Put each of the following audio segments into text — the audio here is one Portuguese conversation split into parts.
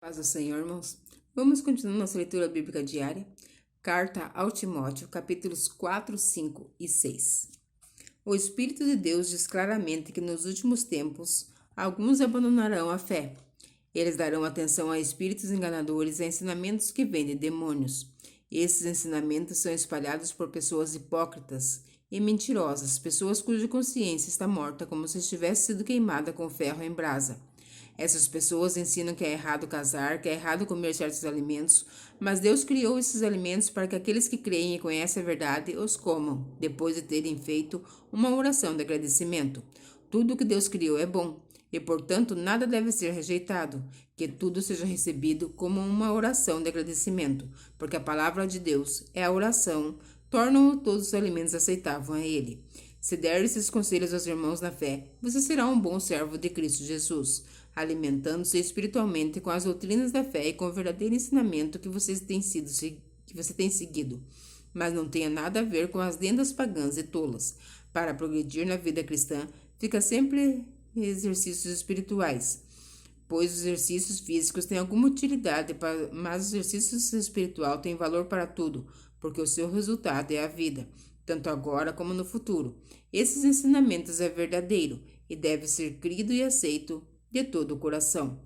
Paz do Senhor, irmãos. Vamos continuar nossa leitura bíblica diária. Carta ao Timóteo, capítulos 4, 5 e 6. O Espírito de Deus diz claramente que nos últimos tempos alguns abandonarão a fé. Eles darão atenção a espíritos enganadores e a ensinamentos que vêm de demônios. Esses ensinamentos são espalhados por pessoas hipócritas e mentirosas, pessoas cuja consciência está morta como se tivesse sido queimada com ferro em brasa. Essas pessoas ensinam que é errado casar, que é errado comer certos alimentos, mas Deus criou esses alimentos para que aqueles que creem e conhecem a verdade os comam, depois de terem feito uma oração de agradecimento. Tudo que Deus criou é bom, e portanto nada deve ser rejeitado, que tudo seja recebido como uma oração de agradecimento, porque a palavra de Deus é a oração, tornam todos os alimentos aceitáveis a Ele. Se der esses conselhos aos irmãos na fé, você será um bom servo de Cristo Jesus, alimentando-se espiritualmente com as doutrinas da fé e com o verdadeiro ensinamento que você tem seguido, mas não tenha nada a ver com as lendas pagãs e tolas. Para progredir na vida cristã, fica sempre exercícios espirituais, pois os exercícios físicos têm alguma utilidade, mas os exercícios espiritual têm valor para tudo, porque o seu resultado é a vida, tanto agora como no futuro. Esses ensinamentos é verdadeiro e deve ser crido e aceito de todo o coração.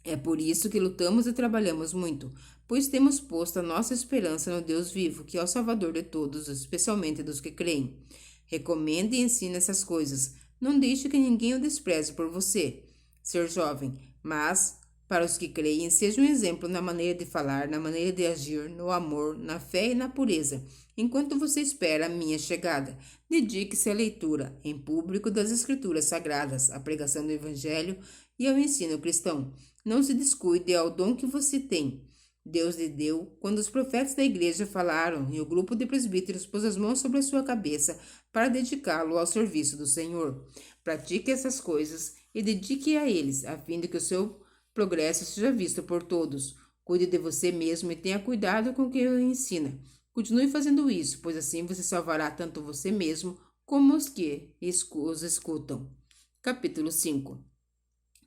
É por isso que lutamos e trabalhamos muito, pois temos posto a nossa esperança no Deus vivo, que é o Salvador de todos, especialmente dos que creem. Recomende e ensine essas coisas. Não deixe que ninguém o despreze por você, ser jovem, mas, para os que creem, seja um exemplo na maneira de falar, na maneira de agir, no amor, na fé e na pureza. Enquanto você espera a minha chegada, dedique-se à leitura, em público, das Escrituras Sagradas, à pregação do Evangelho e ao ensino cristão. Não se descuide ao dom que você tem. Deus lhe deu quando os profetas da igreja falaram e o grupo de presbíteros pôs as mãos sobre a sua cabeça para dedicá-lo ao serviço do Senhor. Pratique essas coisas e dedique a eles, a fim de que o seu progresso seja visto por todos. Cuide de você mesmo e tenha cuidado com o que ensina. Continue fazendo isso, pois assim você salvará tanto você mesmo como os que os escutam. Capítulo 5.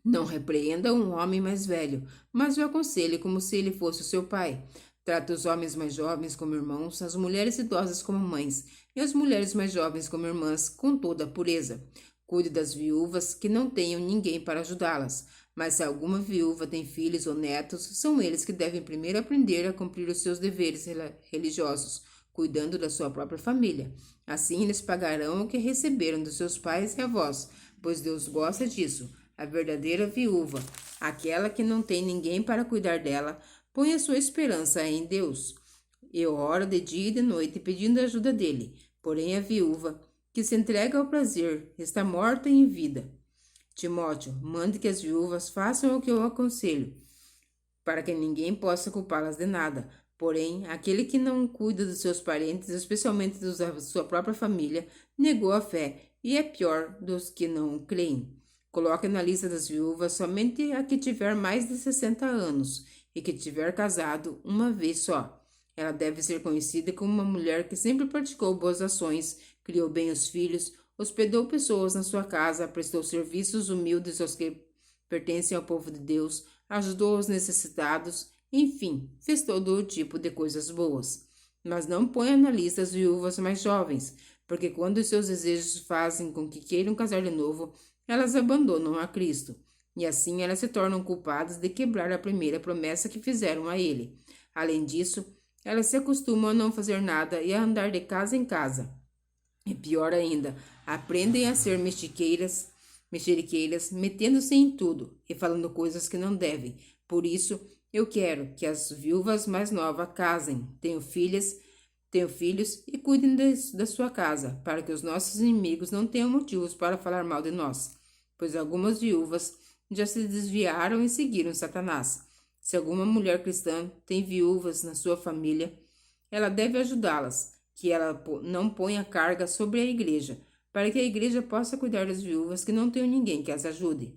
Não repreenda um homem mais velho, mas o aconselhe como se ele fosse o seu pai. Trata os homens mais jovens como irmãos, as mulheres idosas como mães, e as mulheres mais jovens como irmãs, com toda a pureza. Cuide das viúvas que não tenham ninguém para ajudá-las, mas se alguma viúva tem filhos ou netos, são eles que devem primeiro aprender a cumprir os seus deveres religiosos, cuidando da sua própria família. Assim eles pagarão o que receberam dos seus pais e avós, pois Deus gosta disso. A verdadeira viúva, aquela que não tem ninguém para cuidar dela, põe a sua esperança em Deus. Eu oro de dia e de noite pedindo a ajuda dele. Porém, a viúva, que se entrega ao prazer, está morta em vida. Timóteo, mande que as viúvas façam o que eu aconselho, para que ninguém possa culpá-las de nada. Porém, aquele que não cuida dos seus parentes, especialmente dos da sua própria família, negou a fé e é pior dos que não creem. Coloque na lista das viúvas somente a que tiver mais de 60 anos e que tiver casado uma vez só. Ela deve ser conhecida como uma mulher que sempre praticou boas ações, criou bem os filhos, hospedou pessoas na sua casa, prestou serviços humildes aos que pertencem ao povo de Deus, ajudou os necessitados, enfim, fez todo o tipo de coisas boas. Mas não ponha na lista as viúvas mais jovens, porque quando os seus desejos fazem com que queiram casar de novo, elas abandonam a Cristo, e assim elas se tornam culpadas de quebrar a primeira promessa que fizeram a Ele. Além disso, elas se acostumam a não fazer nada e a andar de casa em casa. E pior ainda, aprendem a ser mexeriqueiras, metendo-se em tudo e falando coisas que não devem. Por isso, eu quero que as viúvas mais novas casem, tenham filhos e cuidem da sua casa, para que os nossos inimigos não tenham motivos para falar mal de nós, pois algumas viúvas já se desviaram e seguiram Satanás. Se alguma mulher cristã tem viúvas na sua família, ela deve ajudá-las, que ela não ponha carga sobre a igreja, para que a igreja possa cuidar das viúvas que não tenham ninguém que as ajude.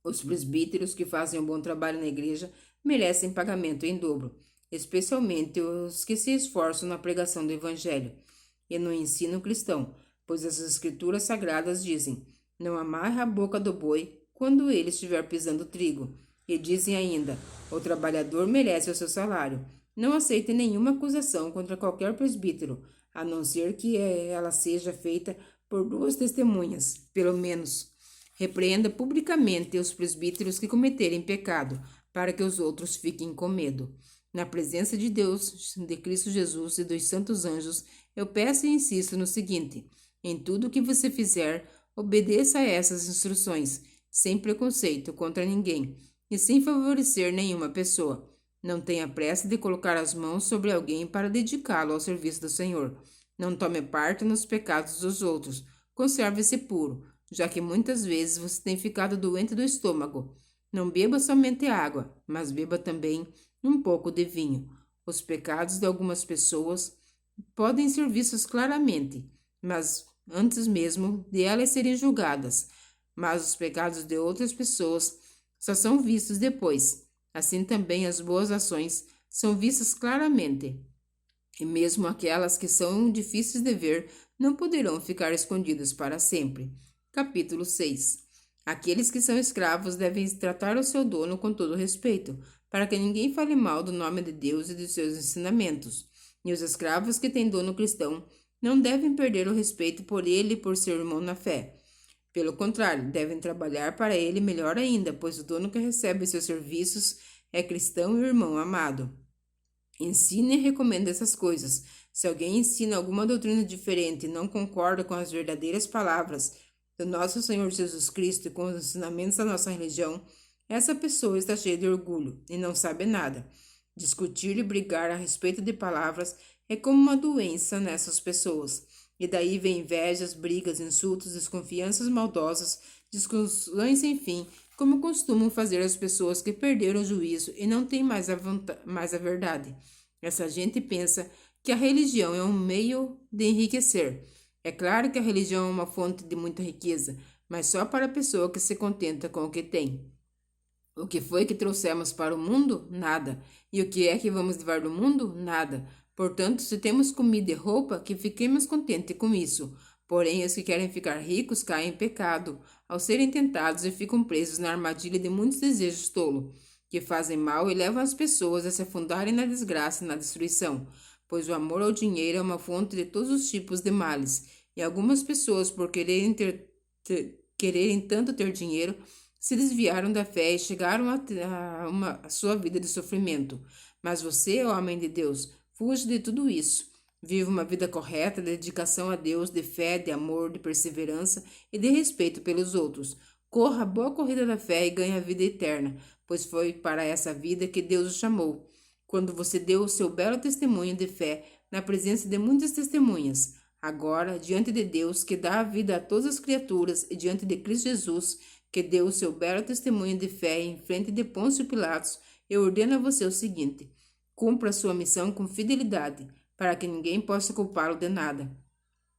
Os presbíteros que fazem um bom trabalho na igreja merecem pagamento em dobro, especialmente os que se esforçam na pregação do Evangelho e no ensino cristão, pois as Escrituras Sagradas dizem: não amarre a boca do boi quando ele estiver pisando trigo. E dizem ainda: o trabalhador merece o seu salário. Não aceite nenhuma acusação contra qualquer presbítero, a não ser que ela seja feita por duas testemunhas, pelo menos. Repreenda publicamente os presbíteros que cometerem pecado, para que os outros fiquem com medo. Na presença de Deus, de Cristo Jesus e dos santos anjos, eu peço e insisto no seguinte: em tudo o que você fizer, obedeça a essas instruções, sem preconceito contra ninguém e sem favorecer nenhuma pessoa. Não tenha pressa de colocar as mãos sobre alguém para dedicá-lo ao serviço do Senhor. Não tome parte nos pecados dos outros. Conserve-se puro, já que muitas vezes você tem ficado doente do estômago. Não beba somente água, mas beba também um pouco de vinho. Os pecados de algumas pessoas podem ser vistos claramente, mas antes mesmo de elas serem julgadas. Mas os pecados de outras pessoas só são vistos depois. Assim também as boas ações são vistas claramente. E mesmo aquelas que são difíceis de ver não poderão ficar escondidas para sempre. Capítulo 6. Aqueles que são escravos devem tratar o seu dono com todo respeito, para que ninguém fale mal do nome de Deus e de seus ensinamentos. E os escravos que têm dono cristão não devem perder o respeito por ele e por seu irmão na fé. Pelo contrário, devem trabalhar para ele melhor ainda, pois o dono que recebe seus serviços é cristão e irmão amado. Ensine e recomenda essas coisas. Se alguém ensina alguma doutrina diferente e não concorda com as verdadeiras palavras do nosso Senhor Jesus Cristo e com os ensinamentos da nossa religião, essa pessoa está cheia de orgulho e não sabe nada. Discutir e brigar a respeito de palavras é como uma doença nessas pessoas. E daí vem invejas, brigas, insultos, desconfianças maldosas, discussões sem fim, como costumam fazer as pessoas que perderam o juízo e não têm mais a verdade. Essa gente pensa que a religião é um meio de enriquecer. É claro que a religião é uma fonte de muita riqueza, mas só para a pessoa que se contenta com o que tem. O que foi que trouxemos para o mundo? Nada. E o que é que vamos levar do mundo? Nada. Portanto, se temos comida e roupa, que fiquemos contentes com isso. Porém, os que querem ficar ricos caem em pecado, ao serem tentados e ficam presos na armadilha de muitos desejos tolos, que fazem mal e levam as pessoas a se afundarem na desgraça e na destruição, pois o amor ao dinheiro é uma fonte de todos os tipos de males, e algumas pessoas, por quererem tanto ter dinheiro, se desviaram da fé e chegaram a sua vida de sofrimento. Mas você, homem de Deus, fuja de tudo isso. Viva uma vida correta, de dedicação a Deus, de fé, de amor, de perseverança e de respeito pelos outros. Corra a boa corrida da fé e ganhe a vida eterna, pois foi para essa vida que Deus o chamou. Quando você deu o seu belo testemunho de fé na presença de muitas testemunhas, agora, diante de Deus, que dá a vida a todas as criaturas, e diante de Cristo Jesus, que deu o seu belo testemunho de fé em frente de Pôncio Pilatos, eu ordeno a você o seguinte: cumpra sua missão com fidelidade, para que ninguém possa culpá-lo de nada.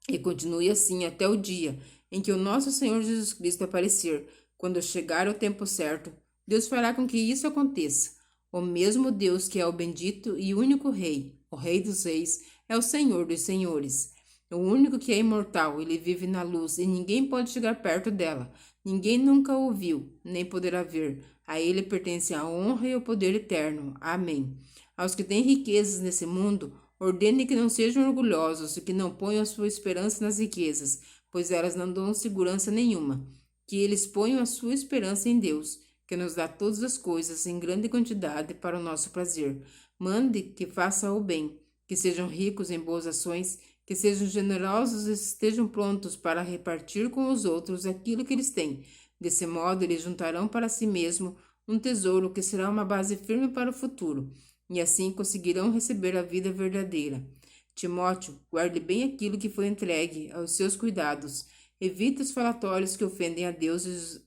E continue assim até o dia em que o nosso Senhor Jesus Cristo aparecer. Quando chegar o tempo certo, Deus fará com que isso aconteça. O mesmo Deus que é o bendito e único Rei, o Rei dos Reis, é o Senhor dos Senhores. O único que é imortal, ele vive na luz e ninguém pode chegar perto dela. Ninguém nunca o viu, nem poderá ver. A ele pertence a honra e o poder eterno. Amém. Aos que têm riquezas nesse mundo, ordene que não sejam orgulhosos e que não ponham a sua esperança nas riquezas, pois elas não dão segurança nenhuma. Que eles ponham a sua esperança em Deus, que nos dá todas as coisas em grande quantidade para o nosso prazer. Mande que faça o bem, que sejam ricos em boas ações, que sejam generosos e estejam prontos para repartir com os outros aquilo que eles têm. Desse modo, eles juntarão para si mesmo um tesouro que será uma base firme para o futuro, e assim conseguirão receber a vida verdadeira. Timóteo, guarde bem aquilo que foi entregue aos seus cuidados. Evite os falatórios que ofendem a Deus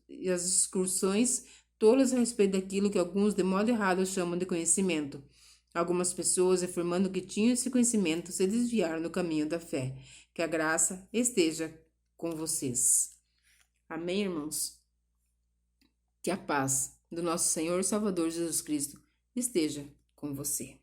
e as excursões tolas a respeito daquilo que alguns de modo errado chamam de conhecimento. Algumas pessoas, afirmando que tinham esse conhecimento, se desviaram do caminho da fé. Que a graça esteja com vocês. Amém, irmãos? Que a paz do nosso Senhor e Salvador Jesus Cristo esteja com você.